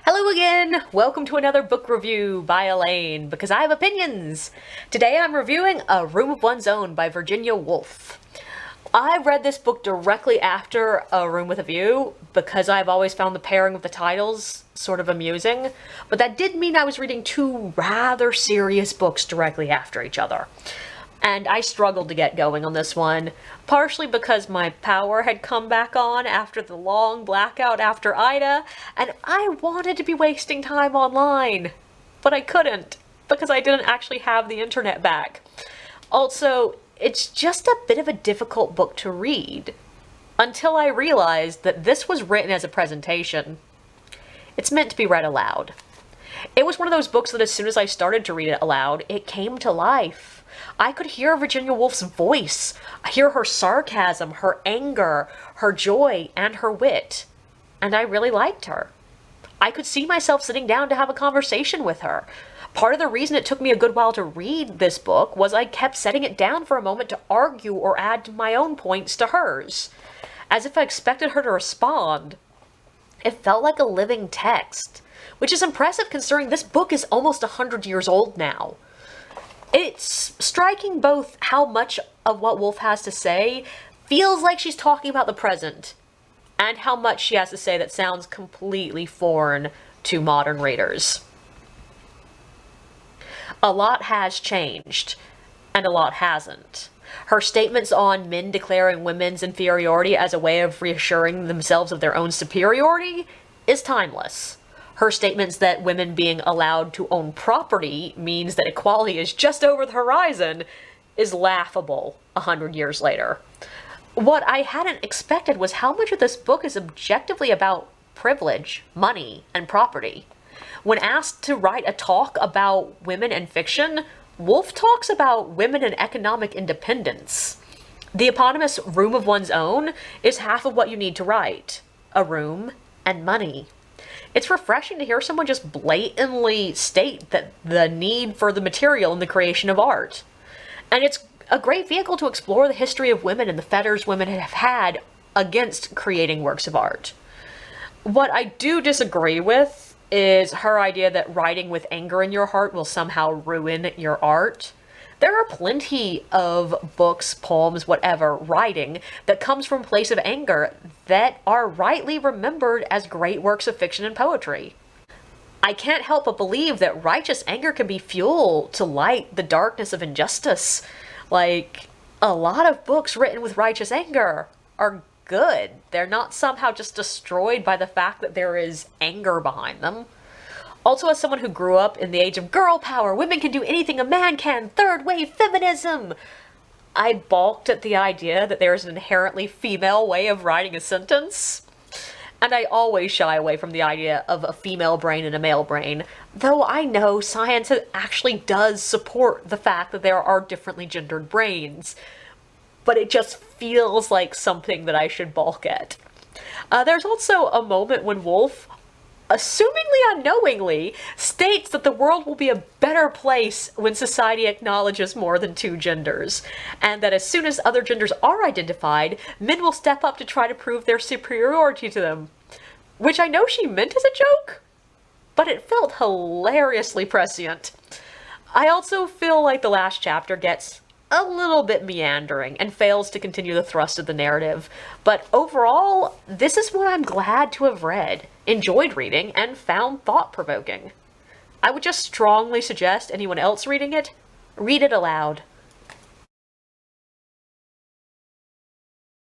Hello again! Welcome to another book review by Elaine, because I have opinions! Today I'm reviewing A Room of One's Own by Virginia Woolf. I read this book directly after A Room with a View, because I've always found the pairing of the titles sort of amusing, but that did mean I was reading two rather serious books directly after each other. And I struggled to get going on this one, partially because my power had come back on after the long blackout after Ida, and I wanted to be wasting time online. But I couldn't, because I didn't actually have the internet back. Also, it's just a bit of a difficult book to read, until I realized that this was written as a presentation. It's meant to be read aloud. It was one of those books that as soon as I started to read it aloud, it came to life. I could hear Virginia Woolf's voice. I hear her sarcasm, her anger, her joy, and her wit. And I really liked her. I could see myself sitting down to have a conversation with her. Part of the reason it took me a good while to read this book was I kept setting it down for a moment to argue or add my own points to hers, as if I expected her to respond. It felt like a living text, which is impressive considering this book is almost 100 years old now. It's striking both how much of what Woolf has to say feels like she's talking about the present, and how much she has to say that sounds completely foreign to modern readers. A lot has changed, and a lot hasn't. Her statements on men declaring women's inferiority as a way of reassuring themselves of their own superiority is timeless. Her statements that women being allowed to own property means that equality is just over the horizon is laughable 100 years later. What I hadn't expected was how much of this book is objectively about privilege, money, and property. When asked to write a talk about women in fiction, Woolf talks about women and economic independence. The eponymous Room of One's Own is half of what you need to write. A room and money. It's refreshing to hear someone just blatantly state that the need for the material in the creation of art. And it's a great vehicle to explore the history of women and the fetters women have had against creating works of art. What I do disagree with is her idea that writing with anger in your heart will somehow ruin your art. There are plenty of books, poems, whatever, writing that comes from a place of anger that are rightly remembered as great works of fiction and poetry. I can't help but believe that righteous anger can be fuel to light the darkness of injustice. Like, a lot of books written with righteous anger are good. They're not somehow just destroyed by the fact that there is anger behind them. Also, as someone who grew up in the age of girl power, women can do anything a man can, third wave feminism, I balked at the idea that there is an inherently female way of writing a sentence. And I always shy away from the idea of a female brain and a male brain, though I know science actually does support the fact that there are differently gendered brains. But it just feels like something that I should balk at. There's also a moment when Woolf, assumingly unknowingly, states that the world will be a better place when society acknowledges more than two genders, and that as soon as other genders are identified, men will step up to try to prove their superiority to them. Which I know she meant as a joke, but it felt hilariously prescient. I also feel like the last chapter gets a little bit meandering and fails to continue the thrust of the narrative, but overall, this is one I'm glad to have read, enjoyed reading, and found thought-provoking. I would just strongly suggest anyone else reading it, read it aloud.